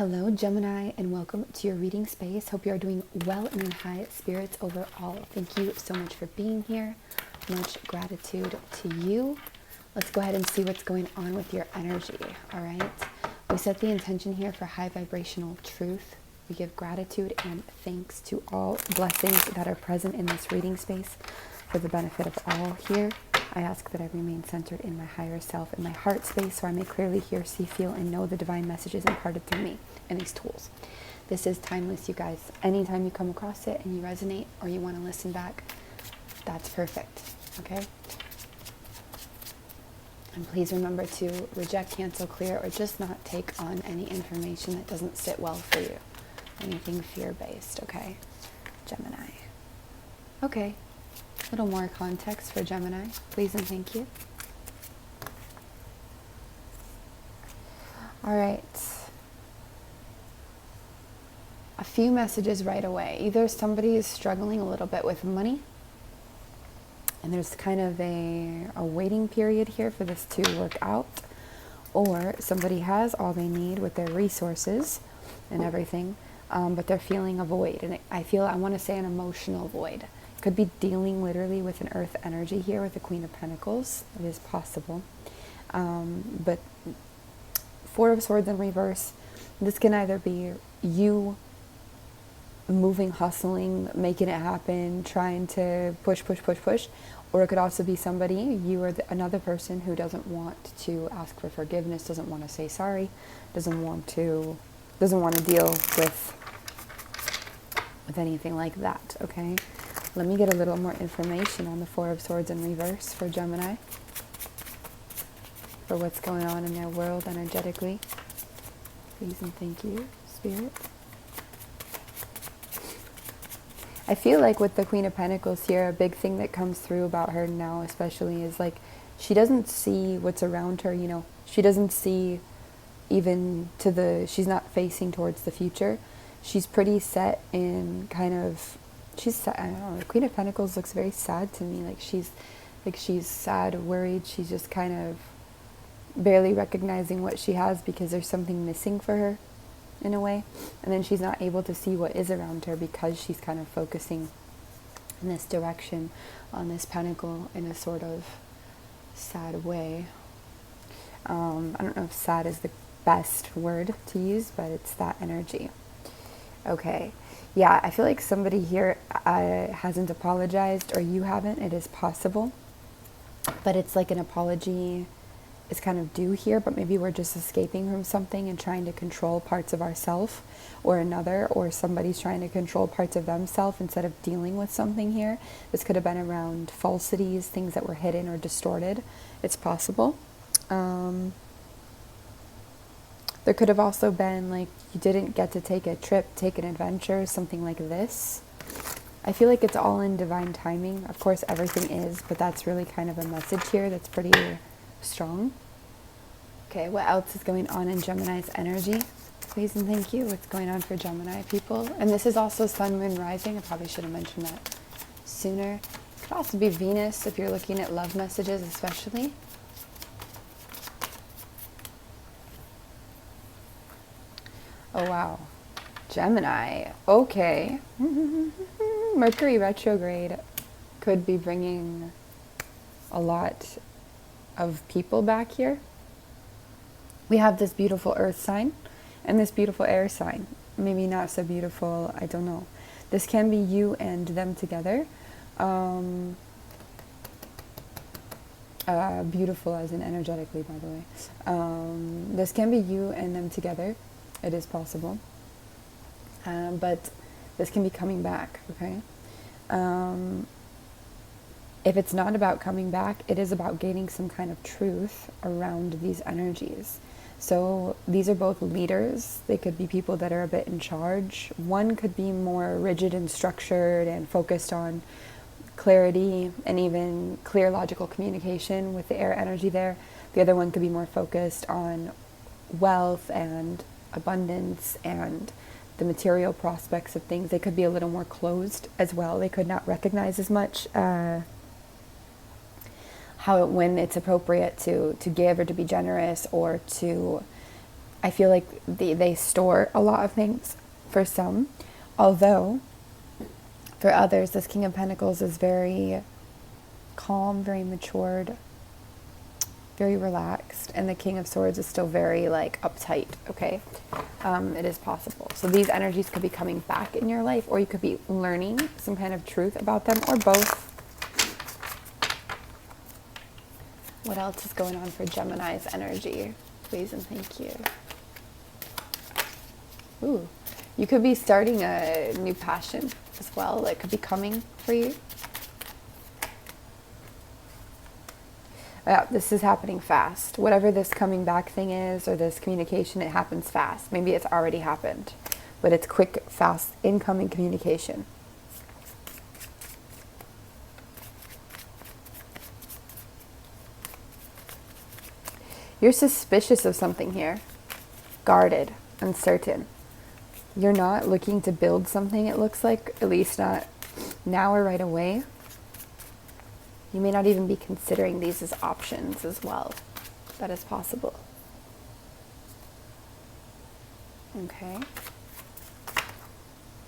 Hello, Gemini, and welcome to your reading space. Hope you are doing well and in high spirits overall. Thank you so much for being here. Much gratitude to you. Let's go ahead and see what's going on with your energy, all right? We set the intention here for high vibrational truth. We give gratitude and thanks to all blessings that are present in this reading space for the benefit of all here. I ask that I remain centered in my higher self, in my heart space, so I may clearly hear, see, feel, and know the divine messages imparted through me and these tools. This is timeless, you guys. Anytime you come across it and you resonate or you want to listen back, that's perfect, okay? And please remember to reject, cancel, clear, or just not take on any information that doesn't sit well for you. Anything fear-based, okay? Gemini. Okay. A little more context for Gemini, please and thank you. All right. A few messages right away. Either somebody is struggling a little bit with money, and there's kind of a waiting period here for this to work out, or somebody has all they need with their resources and everything, but they're feeling a void. And I want to say an emotional void. Could be dealing literally with an earth energy here with the Queen of Pentacles. It is possible. But Four of Swords in reverse. This can either be you moving, hustling, making it happen, trying to push, or it could also be somebody, you or another person who doesn't want to ask for forgiveness, doesn't want to say sorry, doesn't want to deal with anything like that, okay? Let me get a little more information on the Four of Swords in reverse for Gemini, for what's going on in their world energetically. Please and thank you, Spirit. I feel like with the Queen of Pentacles here, a big thing that comes through about her now especially is like she doesn't see what's around her, you know. She doesn't see even she's not facing towards the future. She's pretty set in kind of, she's sad. I don't know, the Queen of Pentacles looks very sad to me. Like she's sad, worried. She's just kind of barely recognizing what she has because there's something missing for her in a way. And then she's not able to see what is around her because she's kind of focusing in this direction on this pentacle in a sort of sad way. I don't know if sad is the best word to use, but it's that energy. Okay. Yeah, I feel like somebody here hasn't apologized, or you haven't. It is possible. But it's like an apology is kind of due here, but maybe we're just escaping from something and trying to control parts of ourselves or another, or somebody's trying to control parts of themselves instead of dealing with something here. This could have been around falsities, things that were hidden or distorted. It's possible. There could have also been like you didn't get to take a trip, take an adventure, something like this. I feel like it's all in divine timing. Of course, everything is, but that's really kind of a message here that's pretty strong. Okay, what else is going on in Gemini's energy? Please and thank you. What's going on for Gemini people? And this is also Sun, Moon, Rising. I probably should have mentioned that sooner. It could also be Venus if you're looking at love messages especially. Oh, wow. Gemini. Okay. Mercury retrograde could be bringing a lot of people back here. We have this beautiful earth sign and this beautiful air sign. Maybe not so beautiful, I don't know. This can be you and them together. Beautiful as in energetically, by the way. This can be you and them together. It is possible. But this can be coming back, okay? If it's not about coming back, it is about gaining some kind of truth around these energies. So these are both leaders. They could be people that are a bit in charge. One could be more rigid and structured and focused on clarity and even clear logical communication with the air energy there. The other one could be more focused on wealth and abundance and the material prospects of things. They could be a little more closed as well. They could not recognize as much when it's appropriate to give or to be generous or to I feel like they store a lot of things for some, although for others, this King of Pentacles is very calm, very matured, very relaxed, and the King of Swords is still very like uptight. Okay, it is possible. So these energies could be coming back in your life, or you could be learning some kind of truth about them, or both. What else is going on for Gemini's energy? Please and thank you. Ooh, you could be starting a new passion as well that could be coming for you. Yeah, this is happening fast. Whatever this coming back thing is, or this communication, it happens fast. Maybe it's already happened, but it's quick, fast, incoming communication. You're suspicious of something here. Guarded, uncertain. You're not looking to build something, it looks like, at least not now or right away. You may not even be considering these as options as well. That is possible. Okay.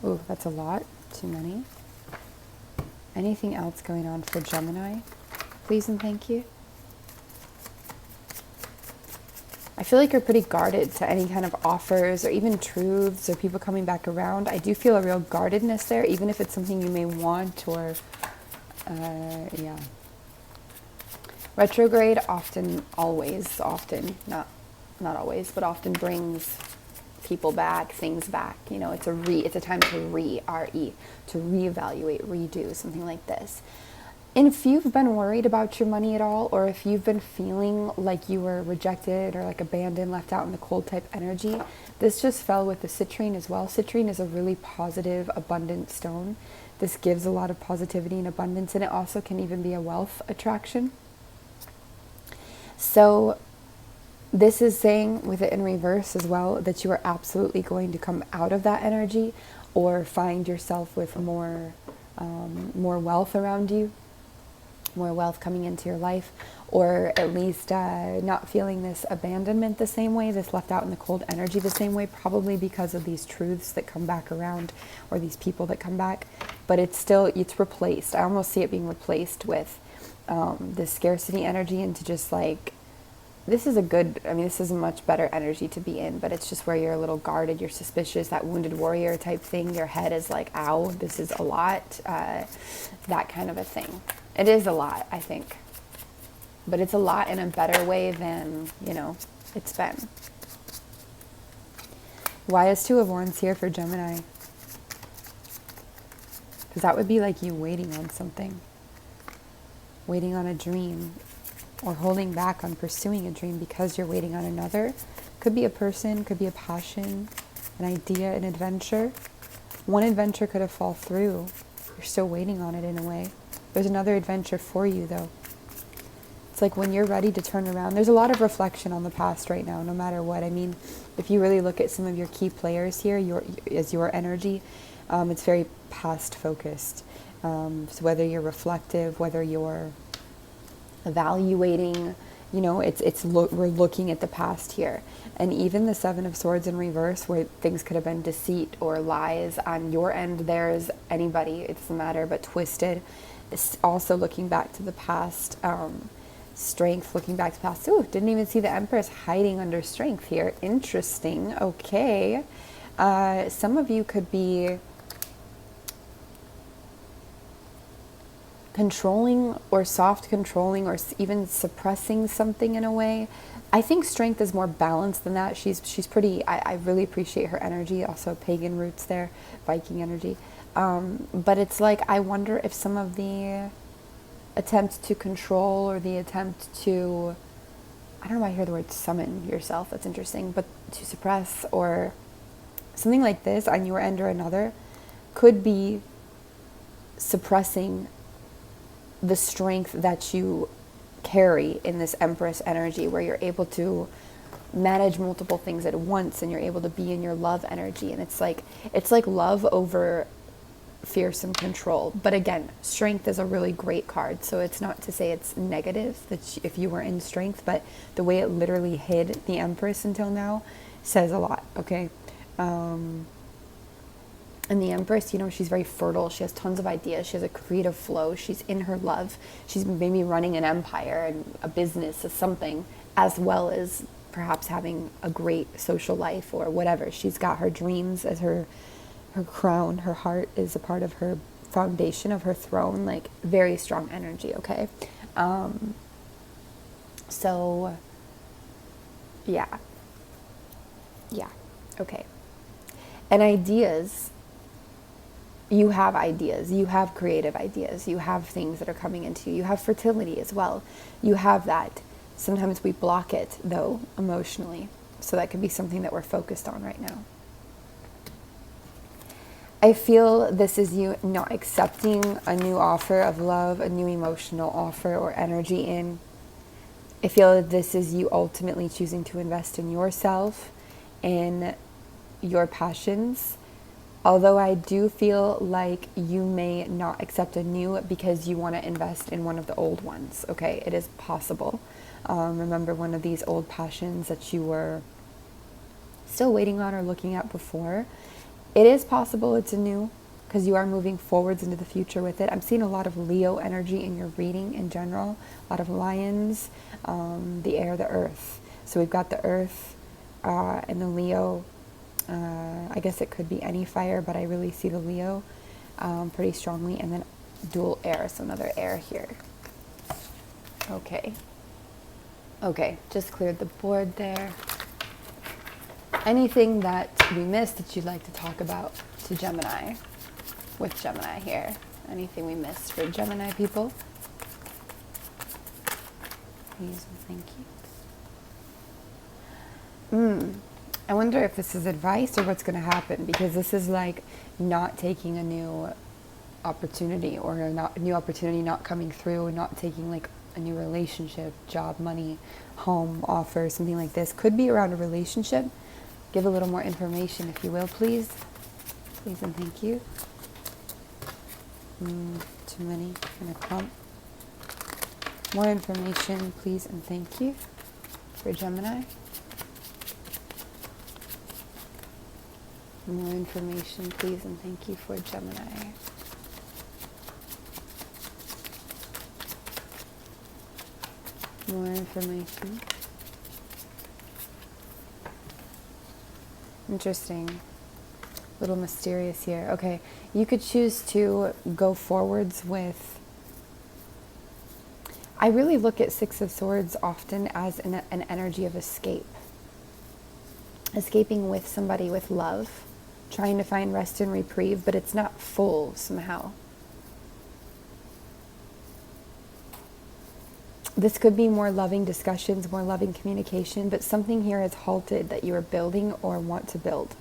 Ooh, that's a lot. Too many. Anything else going on for Gemini? Please and thank you. I feel like you're pretty guarded to any kind of offers or even truths or people coming back around. I do feel a real guardedness there, even if it's something you may want or, yeah. Retrograde often, not always, but often brings people back, things back. You know, it's a time to to reevaluate, redo, something like this. And if you've been worried about your money at all, or if you've been feeling like you were rejected or like abandoned, left out in the cold type energy, this just fell with the citrine as well. Citrine is a really positive, abundant stone. This gives a lot of positivity and abundance, and it also can even be a wealth attraction. So this is saying with it in reverse as well, that you are absolutely going to come out of that energy or find yourself with more wealth around you. More wealth coming into your life, or at least not feeling this abandonment the same way, this left out in the cold energy the same way, probably because of these truths that come back around, or these people that come back. But it's replaced. I almost see it being replaced with this scarcity energy, into just like, this is a much better energy to be in, but it's just where you're a little guarded, you're suspicious, that wounded warrior type thing. Your head is like, ow, this is a lot, that kind of a thing. It is a lot, I think. But it's a lot in a better way than, it's been. Why is Two of Wands here for Gemini? Because that would be like you waiting on something. Waiting on a dream. Or holding back on pursuing a dream because you're waiting on another. Could be a person, could be a passion, an idea, an adventure. One adventure could have fallen through. You're still waiting on it in a way. There's another adventure for you, though. It's like when you're ready to turn around. There's a lot of reflection on the past right now, no matter what. I mean, if you really look at some of your key players here, your energy, it's very past-focused. So whether you're reflective, whether you're evaluating, we're looking at the past here. And even the Seven of Swords in reverse, where things could have been deceit or lies on your end, there's anybody, it doesn't matter, but twisted. It's also looking back to the past, strength, looking back to the past. Ooh, didn't even see the Empress hiding under strength here. Interesting. Okay. Some of you could be controlling or soft controlling or even suppressing something in a way. I think strength is more balanced than that. She's pretty, I really appreciate her energy. Also pagan roots there, Viking energy. But it's like, I wonder if some of the attempt to control or the attempt to, I don't know why I hear the word summon yourself, that's interesting, but to suppress or something like this on your end or another could be suppressing the strength that you carry in this Empress energy, where you're able to manage multiple things at once and you're able to be in your love energy. And it's like love over fearsome control. But again, strength is a really great card, so it's not to say it's negative that if you were in strength, but the way it literally hid the Empress until now, says a lot, okay? And the Empress, she's very fertile. She has tons of ideas. She has a creative flow. She's in her love. She's maybe running an empire and a business or something, as well as perhaps having a great social life or whatever. She's got her dreams as her crown. Her heart is a part of her foundation of her throne, like very strong energy, okay? So, yeah, okay. And ideas, you have creative ideas, you have things that are coming into you, you have fertility as well, you have that. Sometimes we block it, though, emotionally, so that could be something that we're focused on right now. I feel this is you not accepting a new offer of love, a new emotional offer or energy in. I feel that this is you ultimately choosing to invest in yourself, in your passions. Although I do feel like you may not accept a new because you want to invest in one of the old ones, okay? It is possible. Remember one of these old passions that you were still waiting on or looking at before. It is possible it's a new, because you are moving forwards into the future with it. I'm seeing a lot of Leo energy in your reading in general, a lot of lions, the air, the earth. So we've got the earth and the Leo. I guess it could be any fire, but I really see the Leo pretty strongly. And then dual air, so another air here. Okay, just cleared the board there. Anything that we missed that you'd like to talk about to Gemini, with Gemini here? Anything we missed for Gemini people? Please and thank you. I wonder if this is advice or what's going to happen, because this is like not taking a new opportunity, or a new opportunity not coming through, and not taking like a new relationship, job, money, home, offer, something like this. Could be around a relationship. Give a little more information, if you will, please. Please and thank you. Too many. Gonna clump. More information, please and thank you for Gemini. More information, please and thank you for Gemini. More information. Interesting. A little mysterious here. Okay, you could choose to go forwards with... I really look at Six of Swords often as an energy of escape. Escaping with somebody with love. Trying to find rest and reprieve, but it's not full somehow. This could be more loving discussions, more loving communication, but something here is halted that you are building or want to build.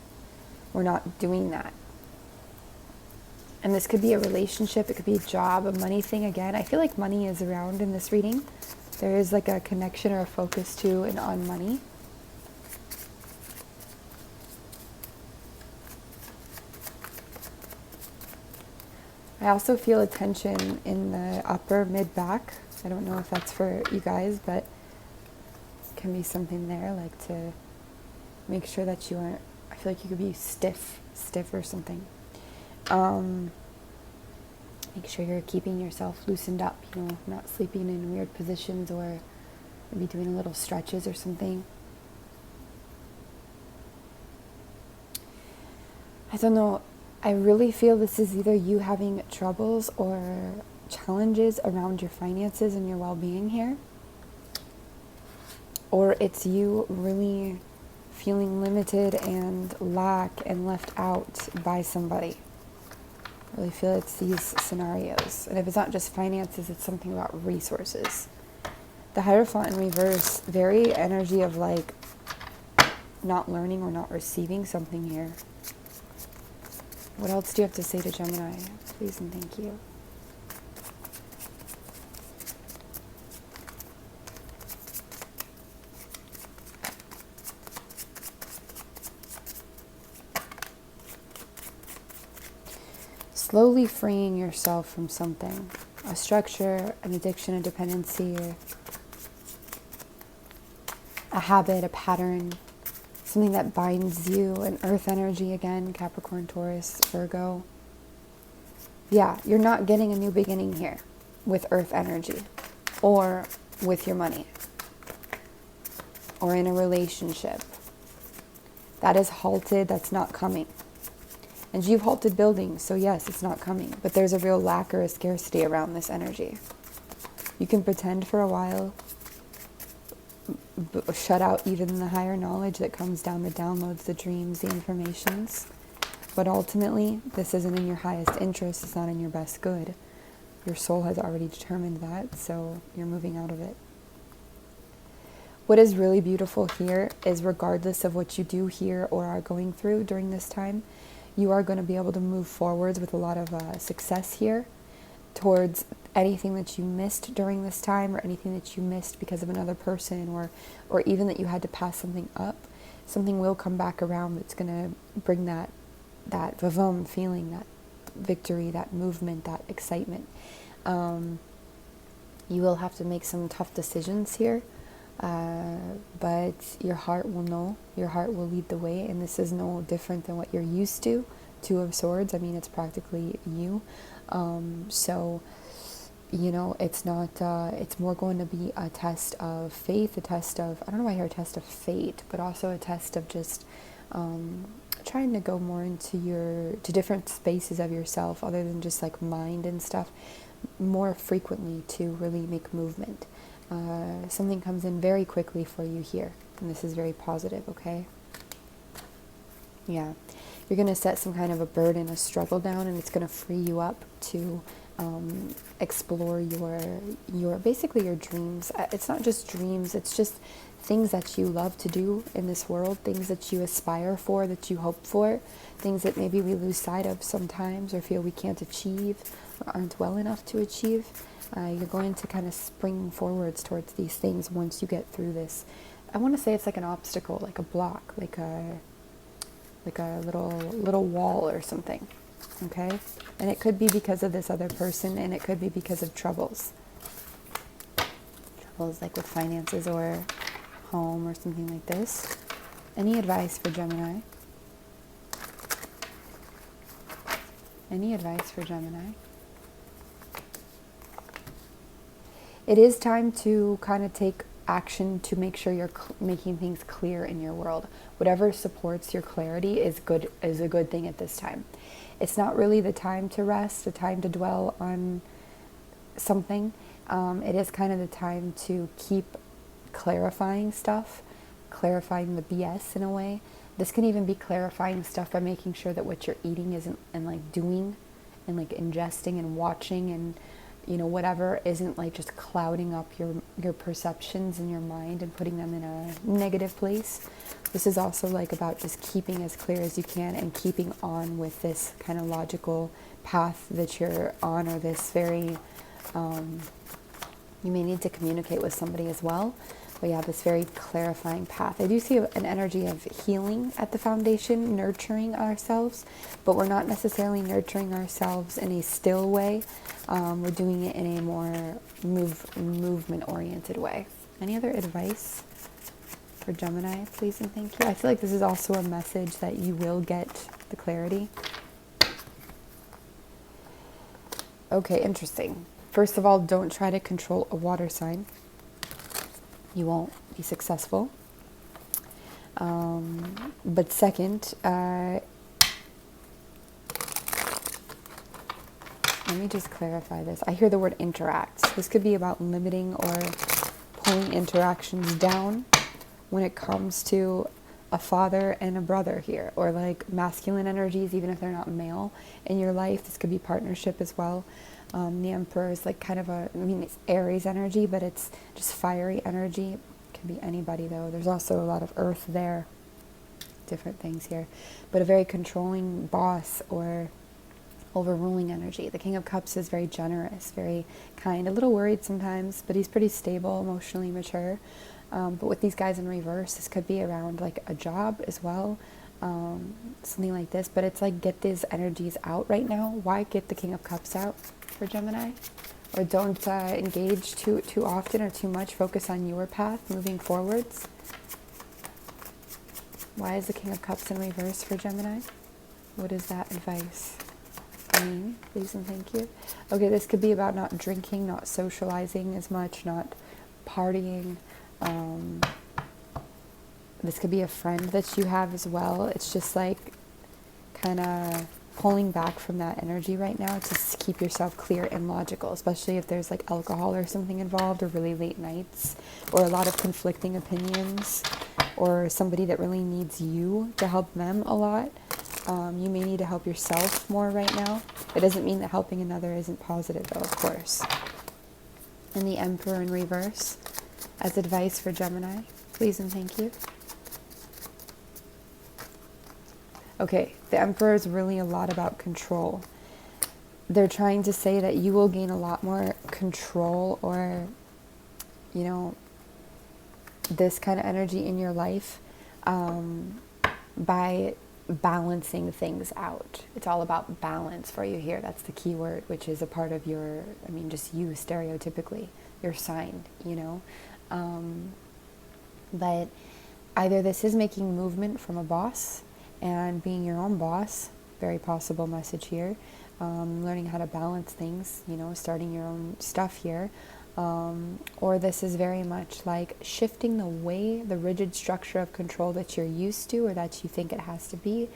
We're not doing that. And this could be a relationship, it could be a job, a money thing again. I feel like money is around in this reading. There is like a connection or a focus to and on money. I also feel a tension in the upper mid-back. I don't know if that's for you guys, but it can be something there, like to make sure that you aren't, I feel like you could be stiff or something. Make sure you're keeping yourself loosened up, not sleeping in weird positions, or maybe doing a little stretches or something. I don't know. I really feel this is either you having troubles or challenges around your finances and your well-being here, or it's you really feeling limited and lack and left out by somebody. I really feel it's these scenarios. And if it's not just finances, it's something about resources. The Hierophant in reverse, very energy of like not learning or not receiving something here. What else do you have to say to Gemini? Please and thank you. Slowly freeing yourself from something. A structure, an addiction, a dependency, a habit, a pattern. something that binds you, an earth energy again, Capricorn, Taurus, Virgo. Yeah, you're not getting a new beginning here with earth energy or with your money or in a relationship. That is halted, that's not coming. And you've halted building, so yes, it's not coming. But there's a real lack or a scarcity around this energy. You can pretend for a while, shut out even the higher knowledge that comes down, the downloads, the dreams, the informations. But ultimately, this isn't in your highest interest. It's not in your best good. Your soul has already determined that, so you're moving out of it. What is really beautiful here is regardless of what you do here or are going through during this time, you are going to be able to move forwards with a lot of success here towards anything that you missed during this time, or anything that you missed because of another person, or even that you had to pass something up. Something will come back around that's going to bring that vavum feeling, that victory, that movement, that excitement. You will have to make some tough decisions here, but your heart will know, your heart will lead the way, and this is no different than what you're used to. Two of Swords, I mean, it's practically you. So, you know, it's not, it's more going to be a test of faith, a test of, I don't know why I hear a test of fate, but also a test of just trying to go more into to different spaces of yourself other than just like mind and stuff, more frequently to really make movement. Something comes in very quickly for you here, and this is very positive, okay? Yeah. You're going to set some kind of a burden, a struggle down, and it's going to free you up to explore your basically your dreams. It's not just dreams, it's just things that you love to do in this world, things that you aspire for, that you hope for, things that maybe we lose sight of sometimes or feel we can't achieve or aren't well enough to achieve. You're going to kind of spring forwards towards these things once you get through this. I want to say it's like an obstacle, like a block, like a little wall or something, okay? And it could be because of this other person, and it could be because of troubles like with finances or home or something like this. Any advice for Gemini? Any advice for Gemini? It is time to kind of take action to make sure you're making things clear in your world. Whatever supports your clarity is a good thing at this time. It's not really the time to rest, the time to dwell on something. It is kind of the time to keep clarifying stuff, clarifying the BS in a way. This can even be clarifying stuff by making sure that what you're eating isn't, and like doing and like ingesting and watching and you know, whatever isn't like just clouding up your perceptions in your mind and putting them in a negative place. This is also like about just keeping as clear as you can and keeping on with this kind of logical path that you're on, or this very, you may need to communicate with somebody as well. But yeah, this very clarifying path. I do see an energy of healing at the foundation, nurturing ourselves, but we're not necessarily nurturing ourselves in a still way. We're doing it in a more movement-oriented way. Any other advice for Gemini, please and thank you? I feel like this is also a message that you will get the clarity. Okay, interesting. First of all, don't try to control a water sign. You won't be successful. But second, let me just clarify this. I hear the word interacts. This could be about limiting or pulling interactions down when it comes to a father and a brother here, or like masculine energies, even if they're not male in your life. This could be partnership as well. The Emperor is like kind of it's Aries energy, but it's just fiery energy. It can be anybody though. There's also a lot of earth there. Different things here. But a very controlling boss or overruling energy. The King of Cups is very generous, very kind, a little worried sometimes, but he's pretty stable, emotionally mature. But with these guys in reverse, this could be around like a job as well. Something like this, but it's like, get these energies out right now. Why get the King of Cups out for Gemini? Or don't engage too often or too much. Focus on your path moving forwards. Why is the King of Cups in reverse for Gemini? What is that advice mean? Please and thank you. Okay, this could be about not drinking, not socializing as much, not partying. This could be a friend that you have as well. It's just like kind of pulling back from that energy right now to keep yourself clear and logical, especially if there's like alcohol or something involved, or really late nights, or a lot of conflicting opinions, or somebody that really needs you to help them a lot. You may need to help yourself more right now. It doesn't mean that helping another isn't positive, though, of course. And the Emperor in reverse as advice for Gemini, please and thank you. Okay, the Emperor is really a lot about control. They're trying to say that you will gain a lot more control, or, you know, this kind of energy in your life by balancing things out. It's all about balance for you here. That's the key word, which is a part of your, I mean, just you stereotypically, your sign, you know. But either this is making movement from a boss and being your own boss, very possible message here, learning how to balance things, you know, starting your own stuff here, or this is very much like shifting the rigid structure of control that you're used to, or that you think it has to be,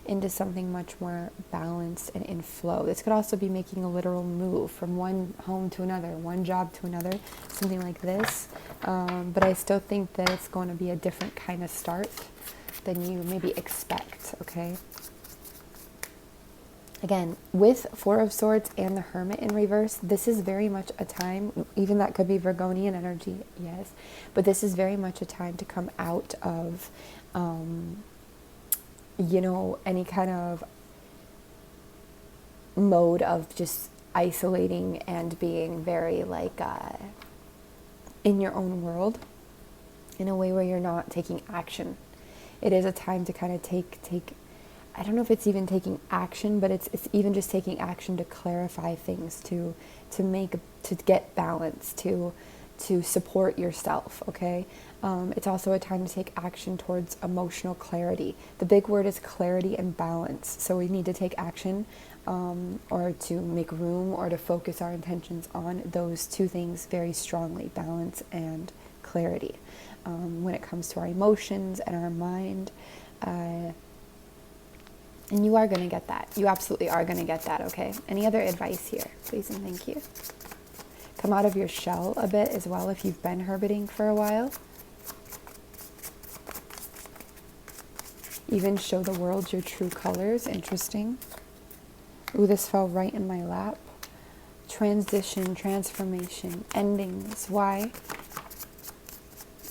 into something much more balanced and in flow. This could also be making a literal move from one home to another, one job to another, something like this, but I still think that it's going to be a different kind of start than you maybe expect, okay? Again, with Four of Swords and the Hermit in reverse, this is very much a time, even that could be Virgonian energy, yes, but this is very much a time to come out of, you know, any kind of mode of just isolating and being very like in your own world, in a way where you're not taking action. It is a time to kind of take I don't know if it's even taking action, but it's even just taking action to clarify things, to get balance, to support yourself, okay? It's also a time to take action towards emotional clarity. The big word is clarity and balance. So we need to take action, or to make room, or to focus our intentions on those two things very strongly, balance and clarity. When it comes to our emotions and our mind, and you are going to get that. You absolutely are going to get that, okay? Any other advice here? Please and thank you. Come out of your shell a bit as well if you've been hermiting for a while. Even show the world your true colors. Interesting. Ooh, this fell right in my lap. Transition, transformation, endings. Why?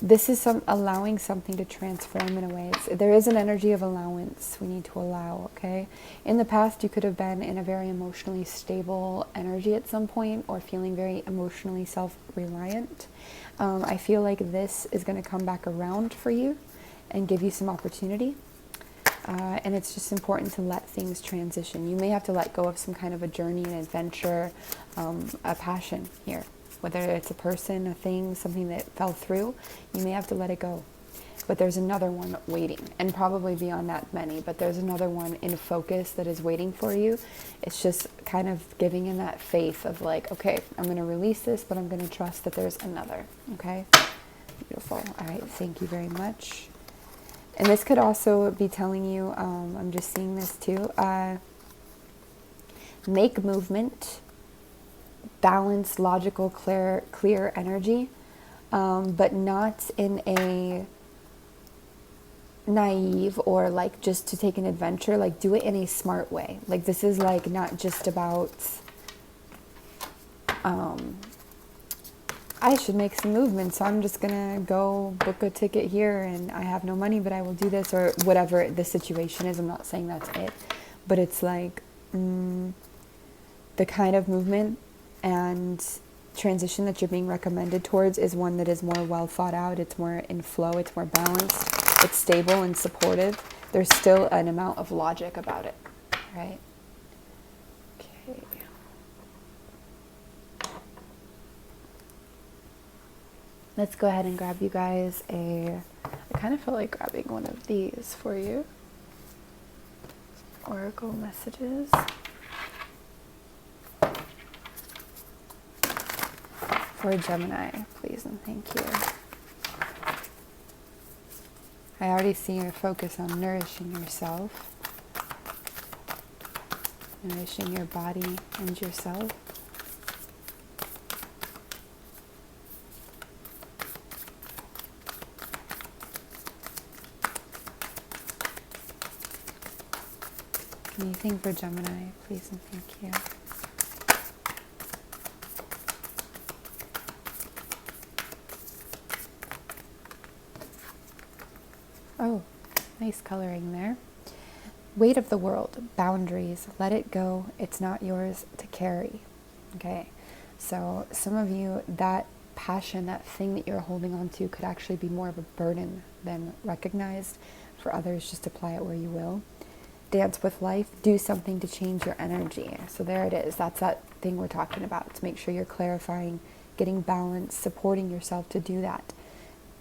This is allowing something to transform in a way. There is an energy of allowance we need to allow, okay? In the past, you could have been in a very emotionally stable energy at some point, or feeling very emotionally self-reliant. I feel like this is going to come back around for you and give you some opportunity. And it's just important to let things transition. You may have to let go of some kind of a journey, an adventure, a passion here. Whether it's a person, a thing, something that fell through, you may have to let it go. But there's another one waiting, and probably beyond that many, but there's another one in focus that is waiting for you. It's just kind of giving in that faith of like, okay, I'm going to release this, but I'm going to trust that there's another, okay? Beautiful. All right, thank you very much. And this could also be telling you, I'm just seeing this too, make movement, balanced, logical, clear energy, but not in a naive or like just to take an adventure. Like, do it in a smart way. Like, this is like not just about I should make some movement, so I'm just gonna go book a ticket here and I have no money, but I will do this, or whatever the situation is. I'm not saying that's it, but it's like the kind of movement and transition that you're being recommended towards is one that is more well thought out. It's more in flow, it's more balanced, it's stable and supportive. There's still an amount of logic about it, right? Okay. Let's go ahead and grab you guys I kind of feel like grabbing one of these for you. Oracle messages. For Gemini, please and thank you. I already see your focus on nourishing yourself, nourishing your body and yourself. Anything for Gemini, please and thank you. Oh, nice coloring there. Weight of the world, boundaries, let it go. It's not yours to carry. Okay, so some of you, that passion, that thing that you're holding on to could actually be more of a burden than recognized. For others, just apply it where you will. Dance with life, do something to change your energy. So there it is. That's that thing we're talking about, to make sure you're clarifying, getting balance, supporting yourself to do that.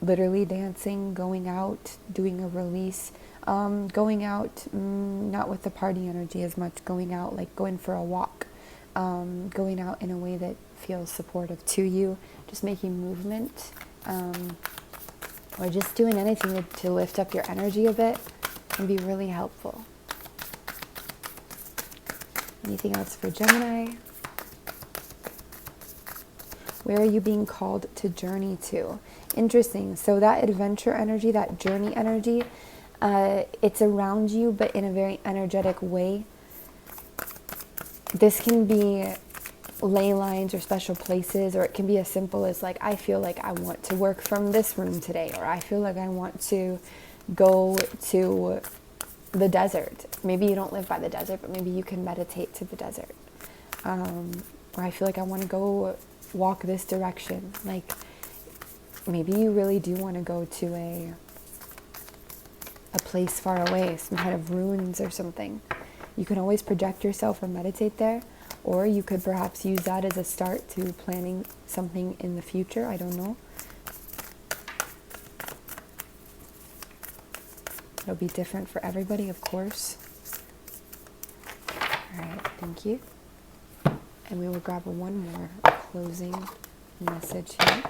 Literally dancing, going out, doing a release, going out, not with the party energy as much, going out, like going for a walk, going out in a way that feels supportive to you, just making movement, or just doing anything to lift up your energy a bit can be really helpful. Anything else for Gemini? Where are you being called to journey to? Interesting. So that adventure energy, that journey energy, it's around you, but in a very energetic way. This can be ley lines or special places, or it can be as simple as like, I feel like I want to work from this room today, or I feel like I want to go to the desert. Maybe you don't live by the desert, but maybe you can meditate to the desert. Or I feel like I want to go walk this direction. Like, maybe you really do want to go to a place far away, some kind of ruins or something. You can always project yourself or meditate there, or you could perhaps use that as a start to planning something in the future. I don't know. It'll be different for everybody, of course. All right, thank you. And we will grab one more closing message here.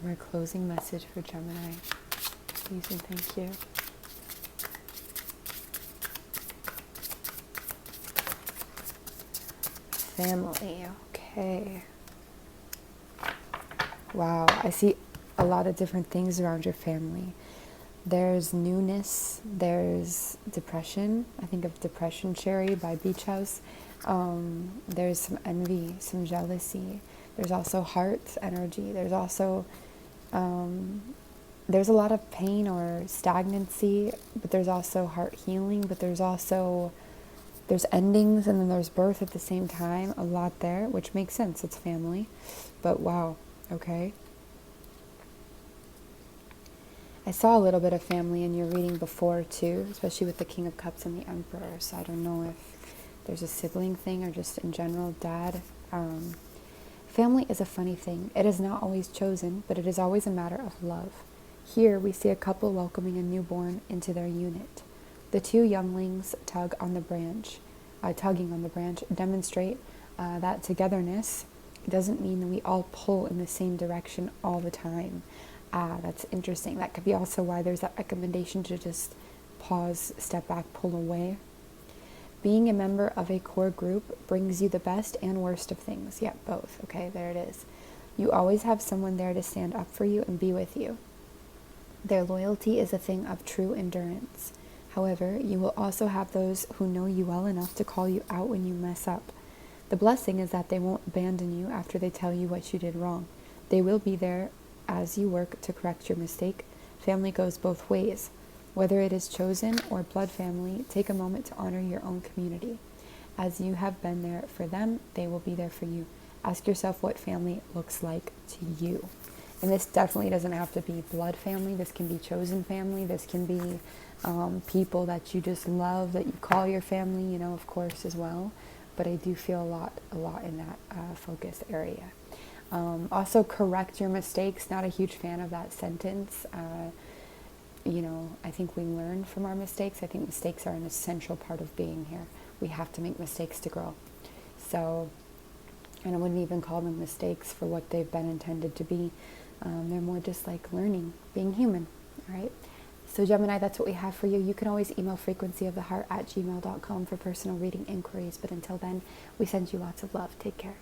Our closing message for Gemini. Please and thank you. Family, okay. Wow, I see a lot of different things around your family. There's newness, there's depression. I think of Depression Cherry by Beach House. There's some envy, some jealousy. There's also heart energy. There's also, there's a lot of pain or stagnancy, but there's also heart healing, but there's also, there's endings and then there's birth at the same time. A lot there, which makes sense. It's family. But wow, okay. I saw a little bit of family in your reading before too, especially with the King of Cups and the Emperor. So I don't know if there's a sibling thing or just in general, dad. Family is a funny thing. It is not always chosen, but it is always a matter of love. Here we see a couple welcoming a newborn into their unit. The two younglings tugging on the branch, demonstrate that togetherness doesn't mean that we all pull in the same direction all the time. That's interesting. That could be also why there's that recommendation to just pause, step back, pull away. Being a member of a core group brings you the best and worst of things. Yeah, both. Okay, there it is. You always have someone there to stand up for you and be with you. Their loyalty is a thing of true endurance. However, you will also have those who know you well enough to call you out when you mess up. The blessing is that they won't abandon you after they tell you what you did wrong. They will be there as you work to correct your mistake. Family goes both ways. Whether it is chosen or blood family, take a moment to honor your own community. As you have been there for them, they will be there for you. Ask yourself what family looks like to you. And this definitely doesn't have to be blood family. This can be chosen family. This can be people that you just love, that you call your family, you know, of course, as well. But I do feel a lot in that focus area. Also, correct your mistakes. Not a huge fan of that sentence. You know, I think we learn from our mistakes. I think mistakes are an essential part of being here. We have to make mistakes to grow. So, and I wouldn't even call them mistakes for what they've been intended to be. They're more just like learning, being human, all right? So Gemini, that's what we have for you. You can always email frequencyoftheheart@gmail.com for personal reading inquiries. But until then, we send you lots of love. Take care.